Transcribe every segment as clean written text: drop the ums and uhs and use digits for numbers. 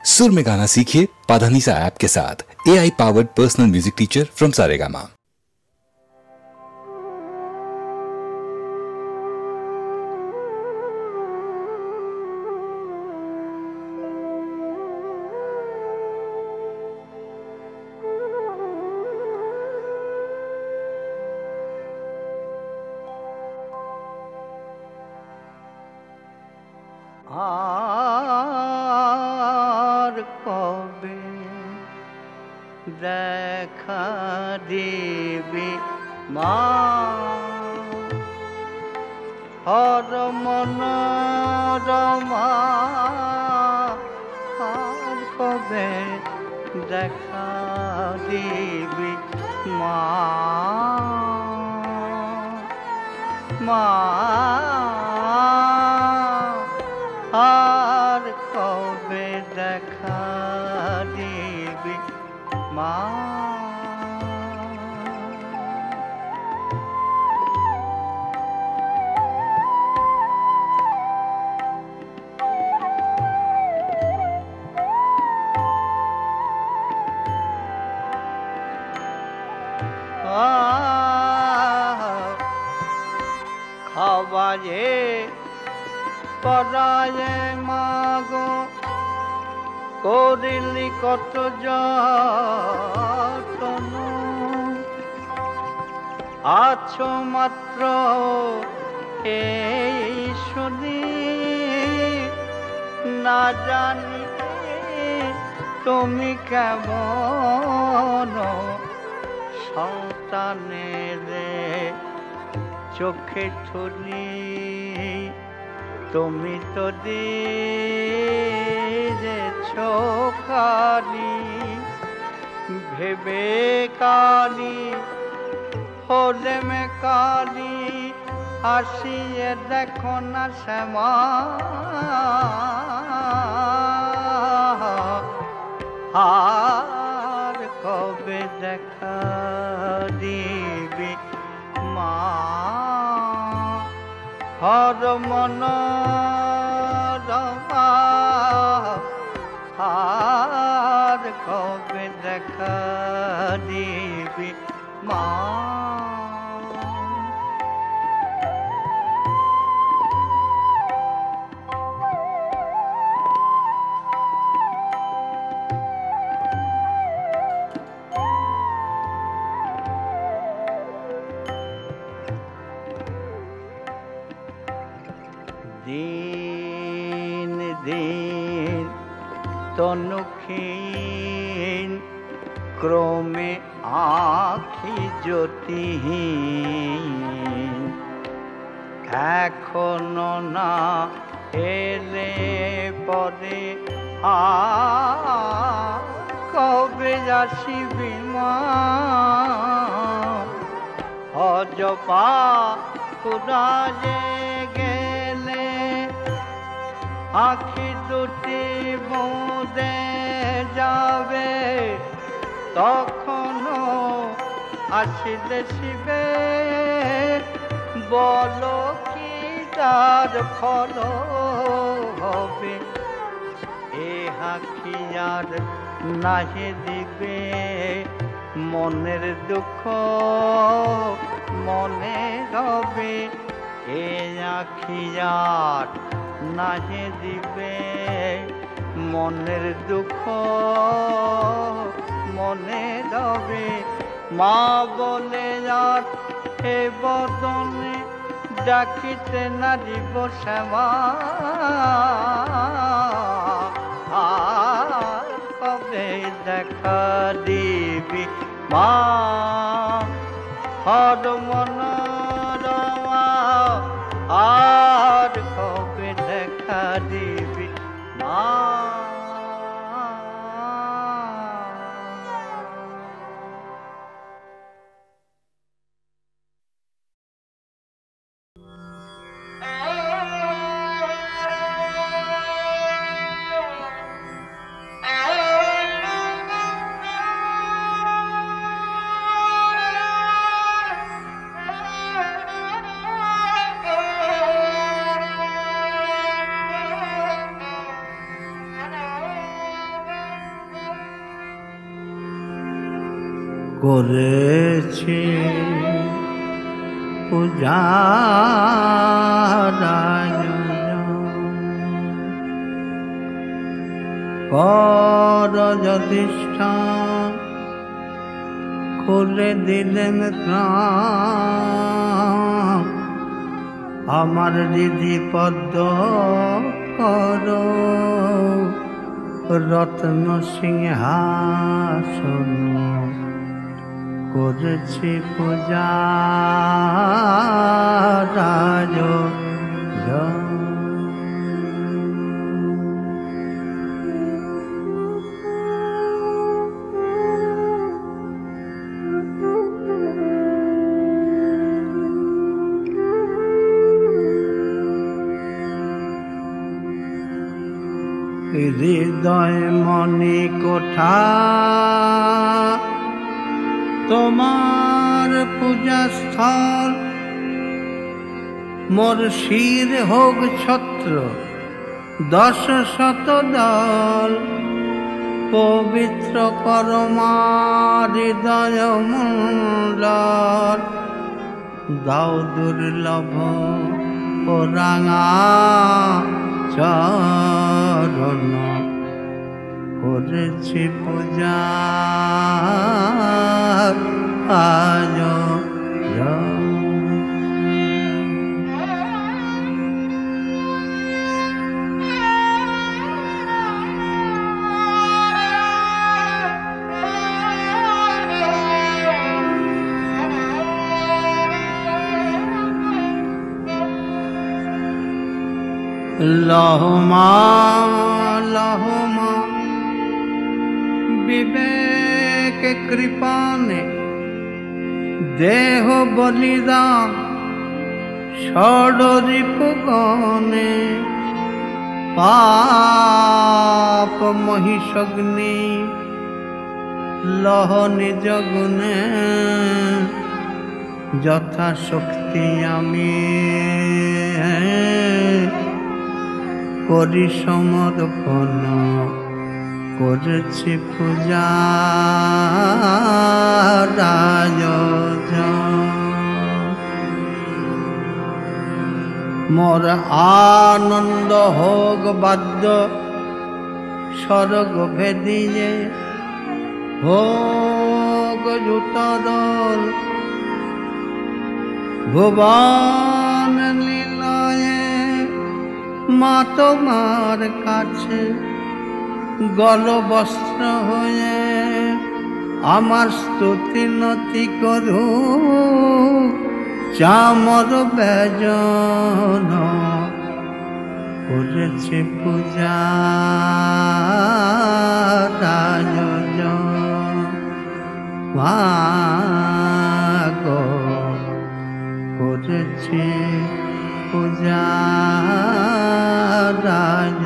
सुर में गाना सीखिए पाधानीसा ऐप के साथ। AI powered personal music teacher from Saregama. আর কবে দেখা দিবি মা হর মনোরমা, আর কবে দেখা দিবি মা মা, আর কবে দেখা দিবি মা। খাবারে পরায়ে মাগো করিলি কত যতন, আছো মাত্র এই শুনি না জানি তুমি কেমন সন্তানের চোখে ঠুলি, তুমি তো দিয়েছ কালি ভেবে কালি হলে মে কালি, আসিয়ে দেখো না শ্যামা আর কবে দেখা দিবি মা হর মনোরমা, আর কবে দেখা দিবি মা। দিন দিন তনুক্ষীণ ক্রমে আখি জ্যোতিহীন, এখনো না এলে পরে কবে আসিবি মা, অজপা কুরাজে গেলে আখি দুটি মুদে যাবে, তখনও আসিলে শিবে বলো কি তার ফল হবে, এ আখি আর নাহি দিবে মনের দুঃখ মনে রবে, এ আখি আর নাহি দিবে মনের দুঃখ মনে রবে, মা বলে আর এ বদনে ডাকিতে নারিব শ্যামা আর কবে দেখা দিবি মা হর মনোরমা, আর কবে দেখা দিবি মা। করেছি পূজা কর যধিষ্ঠান খুলে দিলেন প্রাণ আমার হৃদি পদ্ম কর রত্ন সিংহাসন করেছি পূজা রাজ হৃদয় মনি কোঠা তোমার পূজা স্থল মোর শির হোক ছত্র 10 শত দল পবিত্র করমার হৃদয় মণ্ডল দাও দুর্লভ ও রাঙা চরণ করেছি পূজা আজ লহমা লহমা বিবেক কৃপানে দেহ বলিদান ষড়রিপুগণে পাপ মহিষগ্নি লহ নিজ গুণে যথাশক্তি আমি করি সমর্পণ করেছি পূজা রাজ মোর আনন্দ হোক বাদ্য স্বর্গ ভেদিয়ে হোক জুতরল ভুবন লীলয়ে মা তোমার কাছে গল বস্ত্র হয়ে আমার স্তুতি নতি করু চামর বেজন করেছে পূজা রাজ ভাগ করেছে পূজা রাজ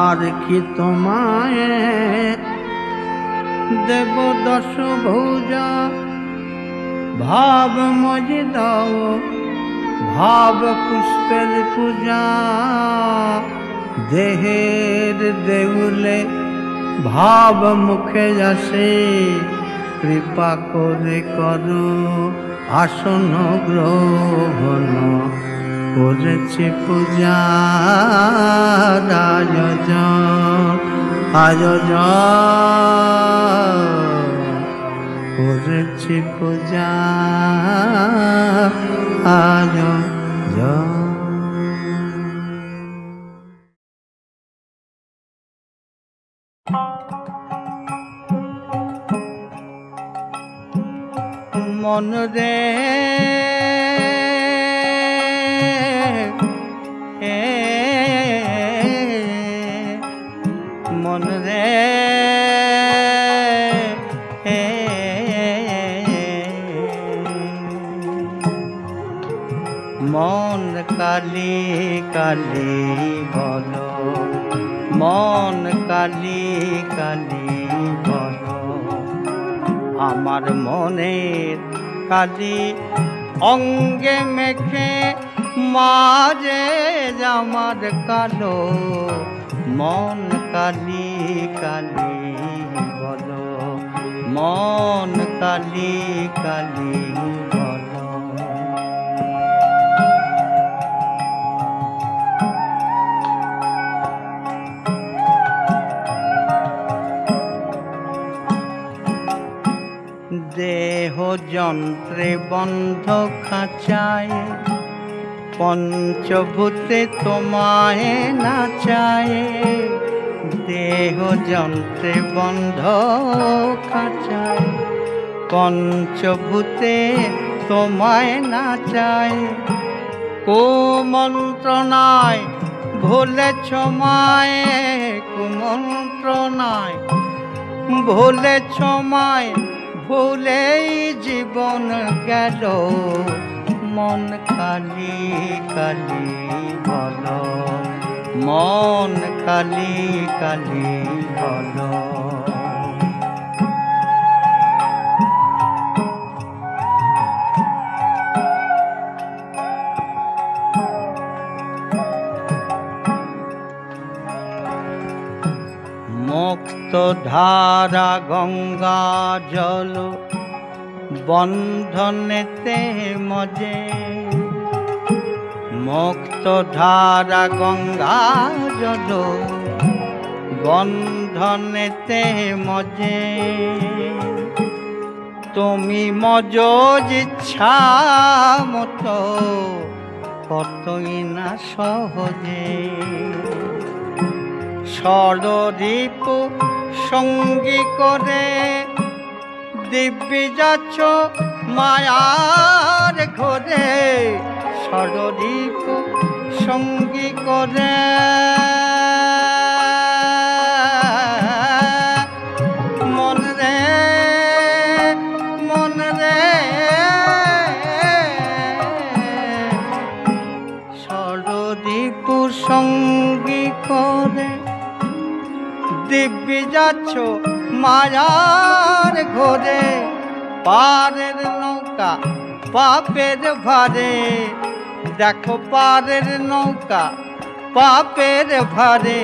আর কি তোমায় দেব 10 ভুজা ভাব মজি দাও ভাব পুষ্পের পূজা দেহের দেউলে ভাব মুখে আসে কৃপা করে করো আসন গ্রহণ করেছি পূজা আয়োজন করেছি পূজা আয়োজন মন রে মন রে মন কালি কালি বলো মন কালি কালি বলো আমার মনের কালি অঙ্গে মেখে মাঝে আমার কালো মন কালি কালি বলো মন কালি কালি বলো দেহ যন্ত্রে বন্ধ খাঁচায় পঞ্চভূতে তোমায় নাচায় দেহ যন্ত্রে বন্ধ খাঁচায় পঞ্চভূতে তোমায় নাচায় কুমন্ত্রণায় ভুলেছ মায় কুমন্ত্রণায় ভুলেছ মায় ভুলেই জীবন গেল মন কালি কালি বলো মন কালি কালি বলো মুক্ত ধারা গঙ্গা জল বন্ধনেতে মজে মুক্ত ধারা গঙ্গা জল বন্ধনেতে মজে তুমি মজজ ইচ্ছা মতো কতই না সহজে ষড়রিপ সঙ্গী করে দিব্যি যাচ্ছ মায়ার ঘরে ষড়রিপ সঙ্গী করে মন রে ষড়রিপ সঙ্গী করে দিব্যি যাচ্ছ মায়ার ঘরে পারের নৌকা পাপের ভারে দেখো পারের নৌকা পাপের ভারে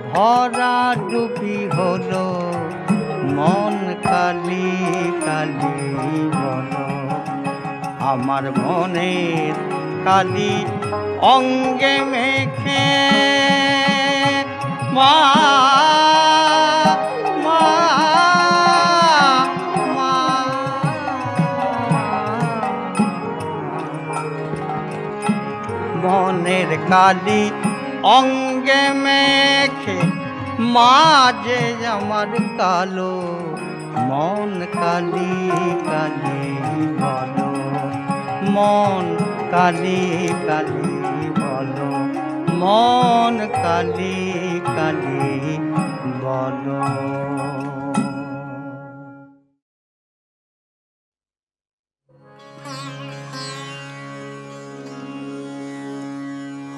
ভরা ডুবি হলো মন কালি কালি বলো আমার মনের কালি অঙ্গে মেখে মা মা মা মনের কালি অঙ্গে মেখে মাঝে আমার কালো মন কালি কালি বলো মন কালি কালি বলো মন কালি কালি বলো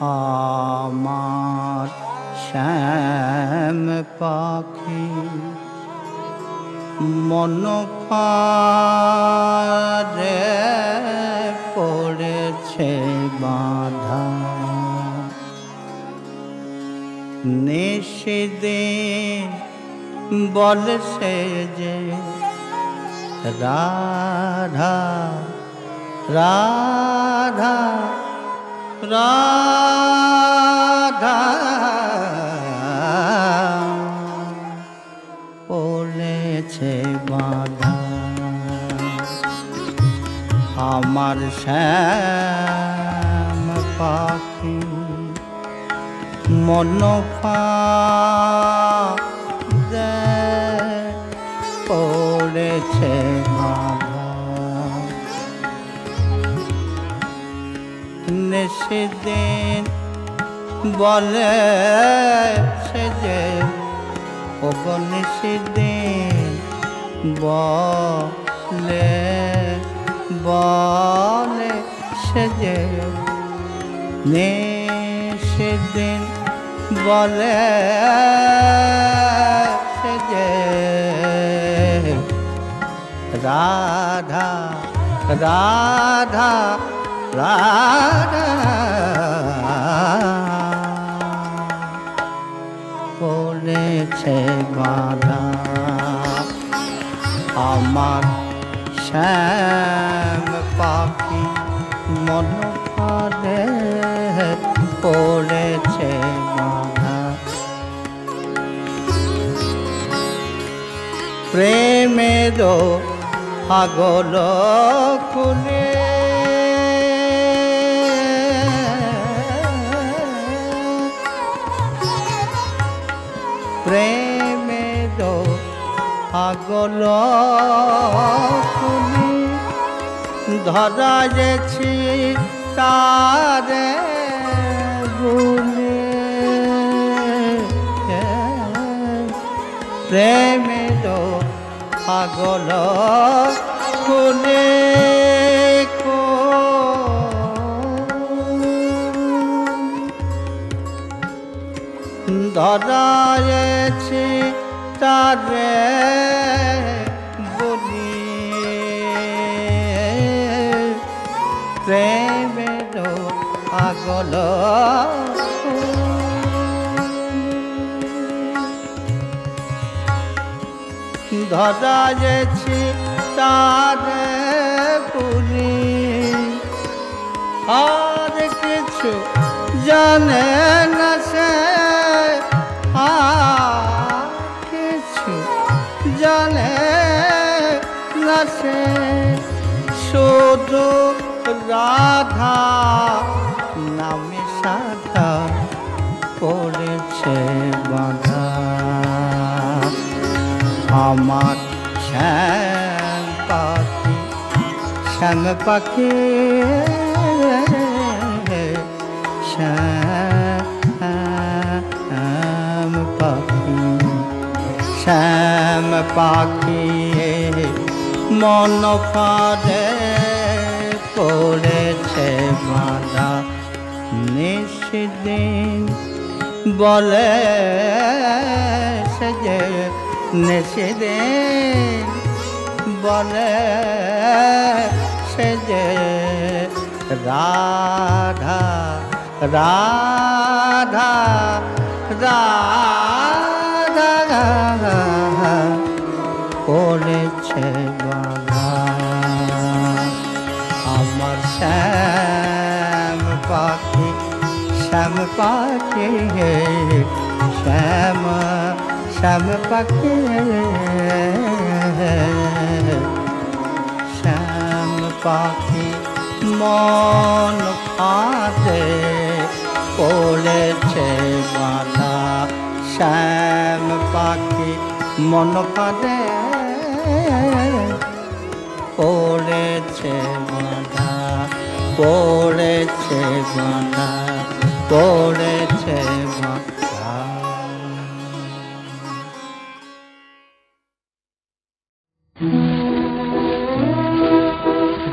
আমার শ্যাম পাখি মন পারে পড়েছে বাঁধা নিশিদিন বলছে যে রাধা রাধা রাধা পড়েছে বাঁধা আমার শ্যাম পাখি মন পারে পড়েছে বাঁধা সেদিন বলে সে যে ওগনে সেদিন বলে বলে সে যে সেদিন বলে সে যে রাধা রাধা রাধা পড়েছে বাধা আমার শ্যাম পাখি মন ফাঁদে পড়েছে বাধা প্রেমের পাগল খুলে প্রেমের পাগল খুলে ধরা যেছি তারে ভুলে প্রেমের পাগল খুলে ধরায়েছি তারে বলি প্রেমের পাগল ধরায়েছি তারে বলি আর কিছু জানে না সে আর কিছু জানে না সে শুধু রাধা নামে সাধা পড়েছে বাধা আমার শ্যাম পাখি শ্যাম পাখি শ্যাম পাখি শ্যাম পাখি মন ফাঁদে পড়েছে বাধা নিশিদিন বলে সে যে নিশিদিন বলে সে যে রাধা রাধা রাধা পড়েছে বাধা আমার শ্যাম পাখি শ্যাম পাখি শ্যাম শ্যাম পাখি শ্যাম পাখি মন ফাঁদে পড়েছে বাধা শ্যাম পাখি মন ফাঁদে পড়েছে বাধা পড়েছে বাধা পড়েছে বাধা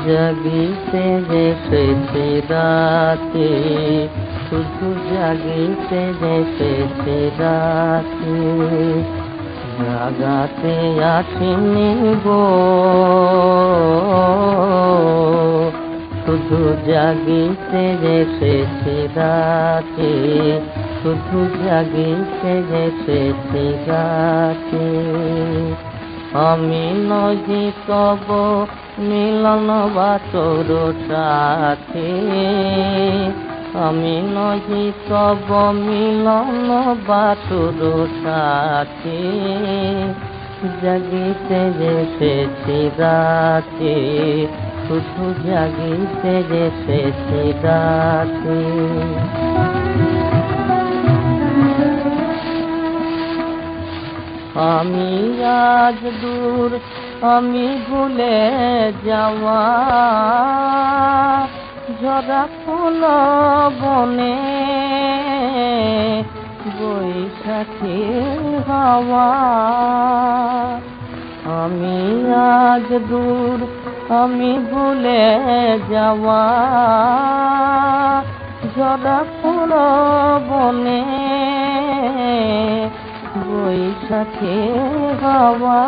জাগিতে দেখেছি রাতে শুধু জাগিতে দেখেছি রাতে জাগাতে আসিনি গো শুধু জাগিতে দেখেছি রাতে শুধু জাগিতে দেখেছি রাতে আমি নজি তব মিলন বাতর সাথে আমি নজি তব মিলন বাতর সাথে জাগিতে দেখেছি রাতে শুধু জাগিতে দেখেছি রাতে আমি আজ দূর আমি ভুলে যাওয়া ঝরা ফুল বনে বৈশাখী হাওয়া আমি আজ দূর আমি ভুলে যাওয়া ঝরা ফুল বনে বৈশাখী হাওয়া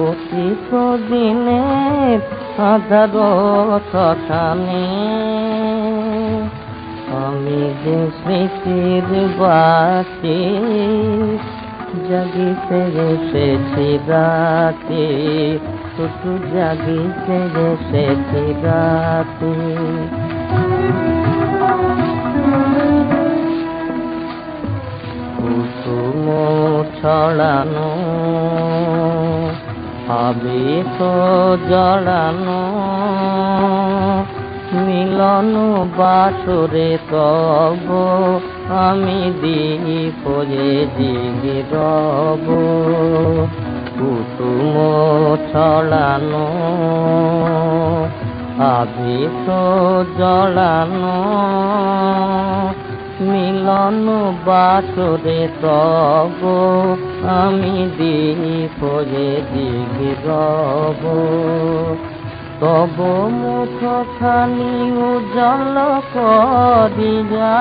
অতীত দিনের আধারতা টানে আমি যে স্মৃতির বাতি জাগিতে এসেছি রাতে শুধু জাগিতে এসেছি রাতে কুসুম ছড়ানো আবিত জড়ানো মিলন বাসরে তব আমি দীপ জেগে রব কুসুম ছড়ানো আবিত জড়ানো মিলন বাসরে তব আমি দীপ জেগে রব তব মুখখানি উজ্জ্বল করিয়া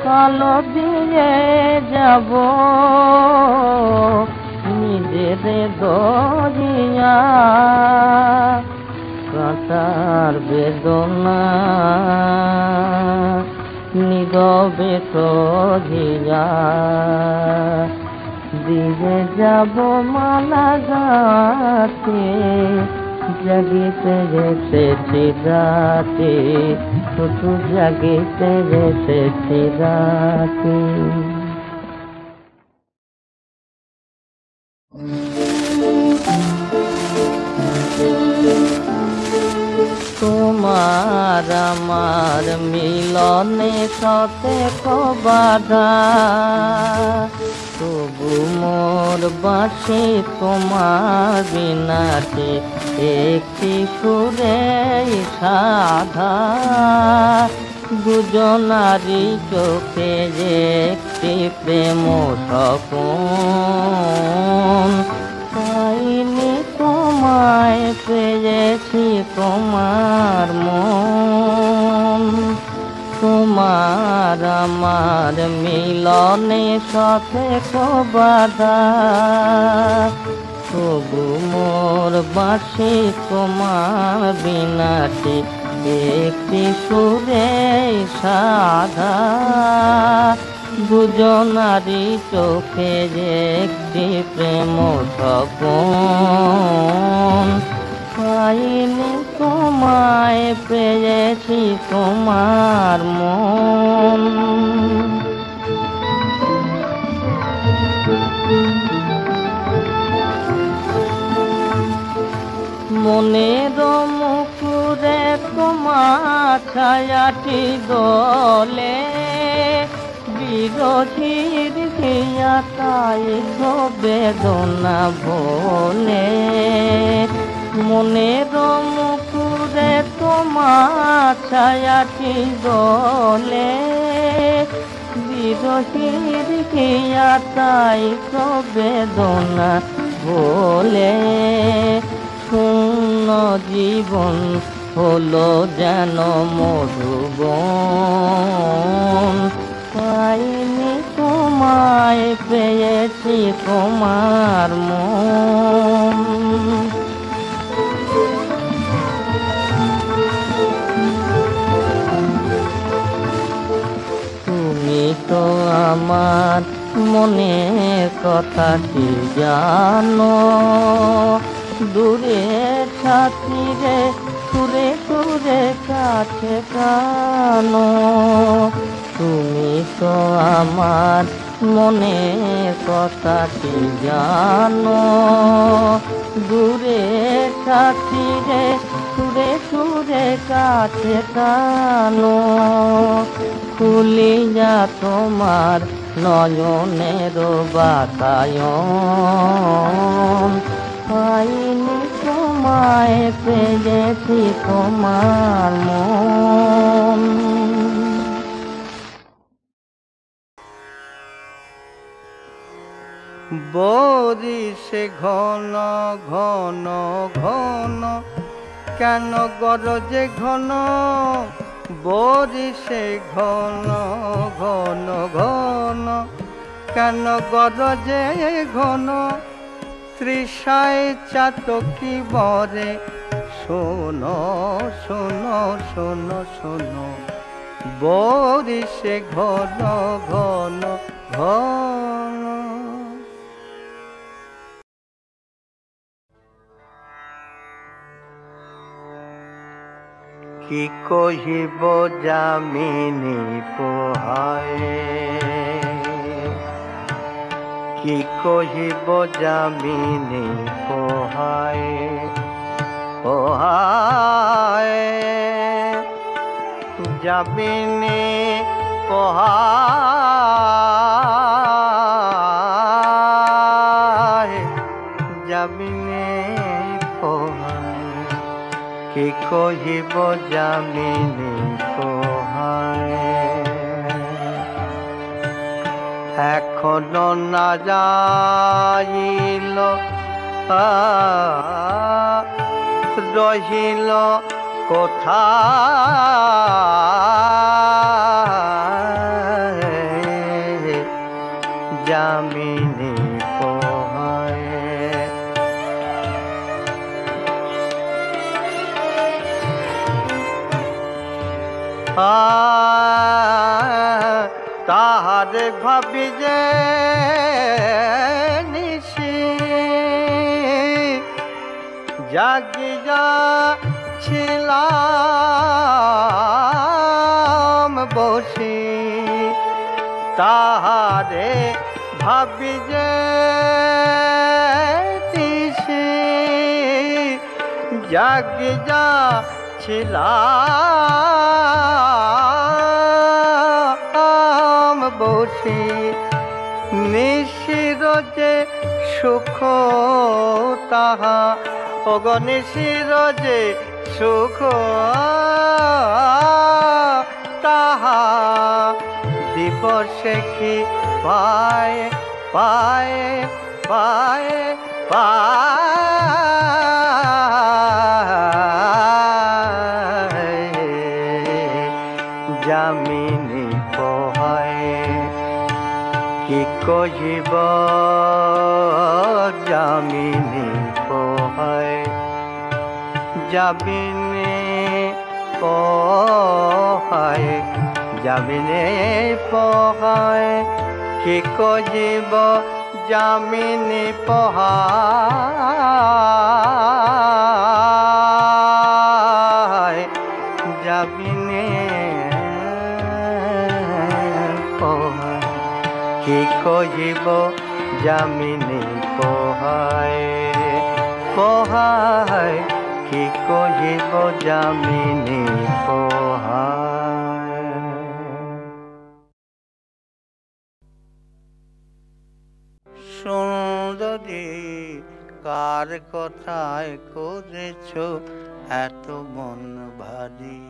কালো দিয়ে যাব নিজের দরিয়া কাটার বেদনা নীরবে সহিয়া দিয়ে যাব মালা গাতে জাগিতে এসেছি রাতে শুধু জাগিতে এসেছি রাতে তোমার আমার মিলনে সতে বাধা তবু মোর বাসে তোমার বিনাতে একটি সুরে সাধা দুজনারি চোখে যে একটি প্রেম স্বপন পাইনি তোমায় পেয়েছি তোমার মন তোমার আমার মিলনে সাথে বাধা তবু মোর বাসে তোমার বিনাতে একটি সুরে সাধা দুজনারি চোখে যে একটি প্রেম স্বপন পাইনি তোমায় পেয়েছি তোমার মন মনের মুকুরে তোমার ছায়াটি দোলে বিরোধীর হিয়া তাই বেদনা ভোলে মনের মুকুরে তোমার ছায়াটি দোলে বিরোধীর হিয়া তাই বেদনা ভোলে শূন্য জীবন হলো যেন মধুবন পাইনি তোমায় পেয়েছি তোমার মন তুমি তো আমার মনের কথাটি জানো দূরে সাথীরে সুরে সুরে কাছে কানো তুমি তো আমার মনের কথাটি জানো দূরে সাথীরে সুরে সুরে কাছে কানো খুলিয়া তোমার নয়নের বাতায়ন পাইনি তোমায় পেয়েছি তোমার মন বরিশে ঘন ঘন ঘন কেন গরজে ঘন বরিশে ঘন ঘন ঘন কেন গরজে ঘন তৃষায় চাতকি বরে শোনো শোনো শোনো শোনো বরিশে ঘন ঘন ঘন। কি কহিব যামিনী পোহায়, কি কহিব যামিনী পোহায় পোহায় যামিনী পোহায় যামিনী পোহায় কি কহিব যামিনী পোহায় এখনো না যাইল রহিল কোথায় যামিনী পোহায় তাহারে ভাবি যে নিশি জাগিয়া ছিলাম বসি তাহারে ভাবি যে নিশি জাগিয়া ছিলাম বসি নিশির যে সুখ তাহা অগনিশির যে সুখ তাহা দিবসে কি পায় পায় পায় পায় যামিনী পোহায় কি কহিব যামিনী পোহায় যামিনী পোহায় যামিনী পোহায় কি কহিব যামিনী পোহায় যামিনী পোহায় কি কহিব যামিনী পোহায় পোহায় কি কহিব যামিনী পোহায়। সুন্দরী কার কথায় করেছ এত মন ভারী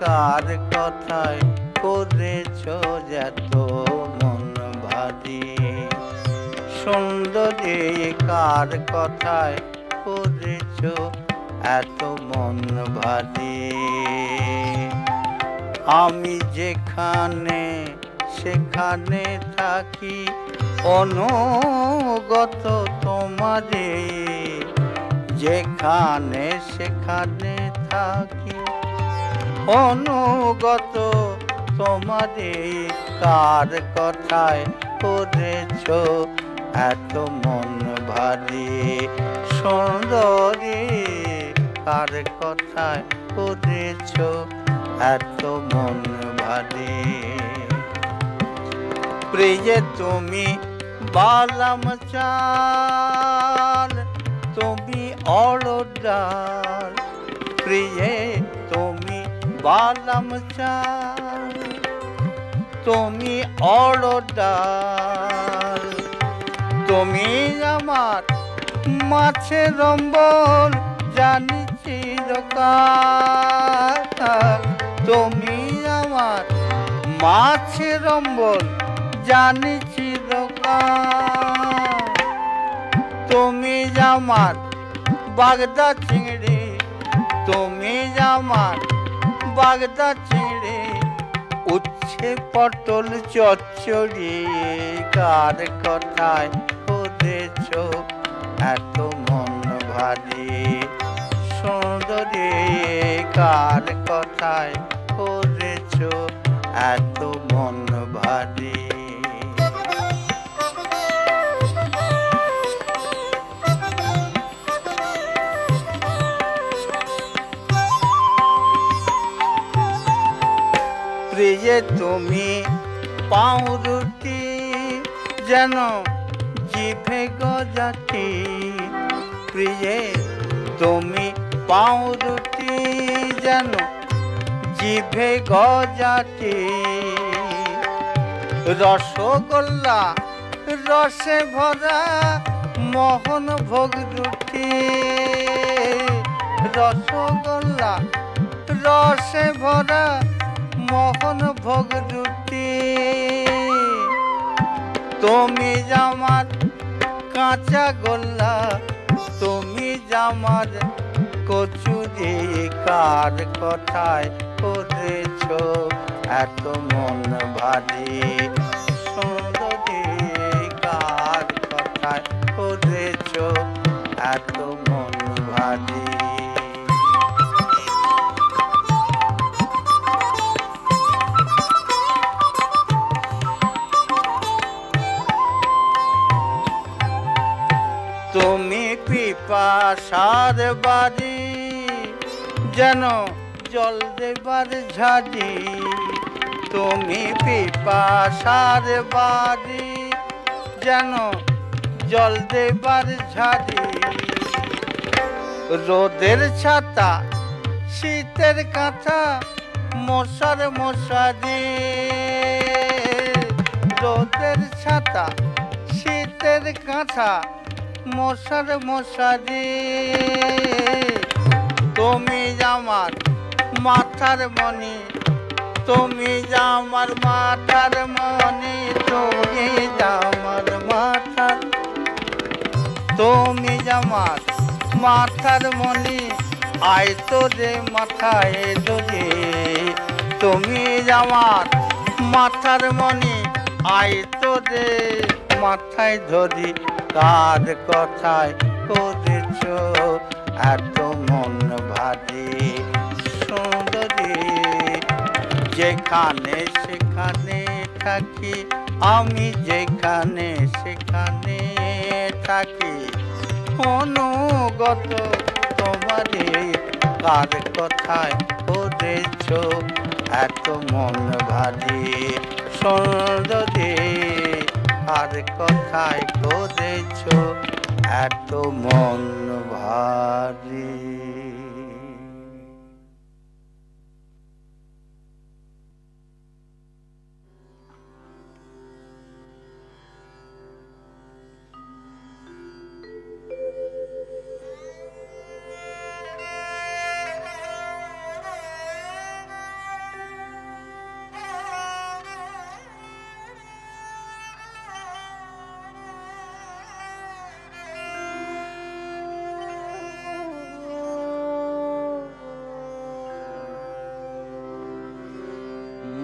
কার কথায় করেছ যত মন ভারী সুন্দরী কার কথায় করেছ এত মন ভারী আমি যেখানে সেখানে থাকি অনুগত তোমারে যেখানে সেখানে থাকি অনুগত তোমারে কার কথায় করেছ এত মন ভারী সুন্দরী কার কথায় করেছ এত মন ভারী প্রিয়ে তুমি বালাম চাল তুমি অড়ডাল প্রিয়ে তুমি বালাম চাল তুমি অড়ডাল তুমি আমার মাছের রম্বল জানি চির চিরকাল তুমি আমার মাছের অম্বল জানি চিরকাল তুমি আমার বাগদা চিংড়ি তুমি আমার বাগদা চিংড়ি উচ্ছে পটল চচ্চড়ি কার কথায় করেছ এত মন ভারী সুন্দরী কার কথায় করেছ এত মন ভারী প্রিয়ে তুমি পাউরুটি যেন জিভে গজাটি প্রিয়ে তুমি পাউরুটি যেন জিভে গজাটি রসগোল্লা রসে ভরা মোহন ভোগ দুটি রসগোল্লা রসে ভরা মোহন ভোগ দুটি তুমি জামার কাঁচা গোল্লা তুমি জামার কচুরি কার কথায় করেছ এত মন ভারী সুন্দরী কার কথায় করেছ এত মন ভারী তুমি পিপাসার বাড়ি যেন জল দেবার ঝাড়ি তুমি পিপাসার বাড়ি যেন জল দেবার ঝাড়ি রোদের ছাতা শীতের কাঁথা মশার মশারি রোদের ছাতা শীতের কাঁথা মশার মশারি তুমি আমার মাথার মণি তুমি আমার মাথার মণি তুমি আমার মাথার তুমি আমার মাথার মণি আয় তো রে মাথায় ধরে তুমি আমার মাথার মণি আয় তো রে মাথায় ধরি কার কথায় করেছ এত মন ভারী সুন্দরী যেখানে সেখানে থাকি আমি যেখানে সেখানে থাকি অনুগত তোমারে কার কথায় করেছ এত মন ভারী সুন্দরী কার কথায় করেছ এত মন ভারী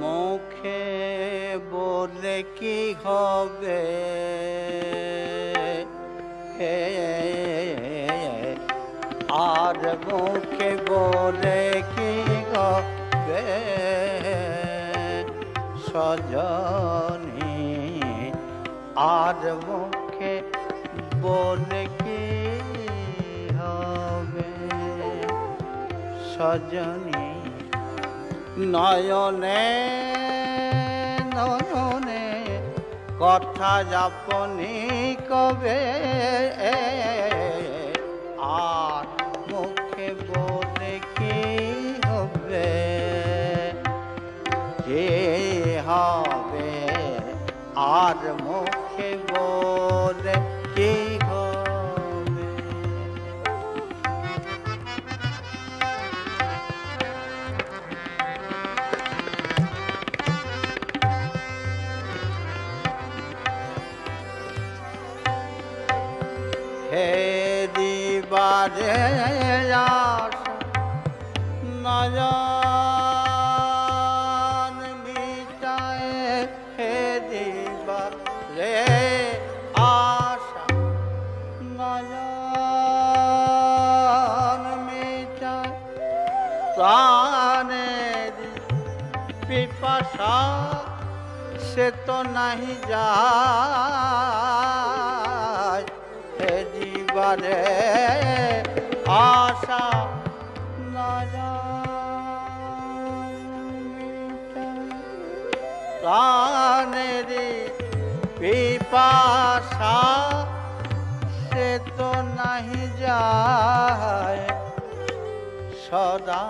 মুখে বলে কি হবে আর মুখে বলে কি হবে সজনী আর মুখে বলে কি হবে সজনী নয়নে নয়নে কথা যাপনি কবে আর মুখে বলে কি হবে কে হবে আর মুখে বলে কি হবে দিবারে আশা নয়ন মিটায় হে দিবারে আশা নয়ন মিটায় প্রাণের পিপাসা সে তো নাহি যায় হে দিবারে আশা প্রাণের পিপাসা সে তো নাহি যায় সদা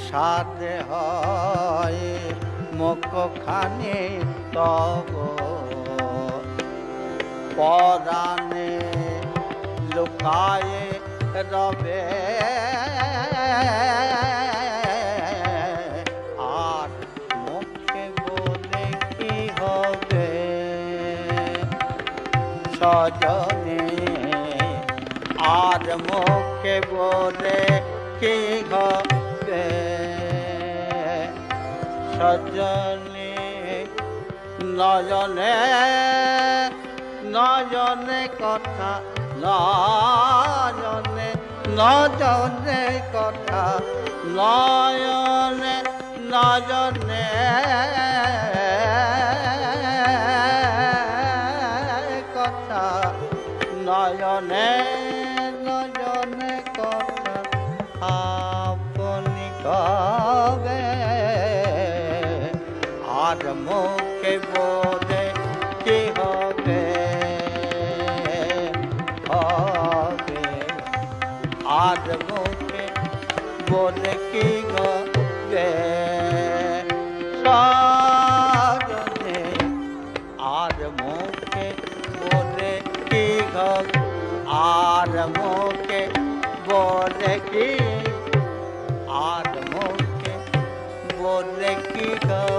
সাধে হয় মুখখানি তব পরাণে লুকায়ে রবে আর মুখে বলে কি হবে সজনে আর মুখে বলে কি হবে সজনে নয়নে নয়নে কথা নয়নে নয়নে কথা নয়নে নয়নে কথা নয়নে নয়নে কথা আপনি কবে আর মুখে বলে কি হবে হবে আর মুখে বলে কি হবে সজনে আর মুখে বলে কি হবে আর মুখে বলে কি আর মুখে বলে কি হবে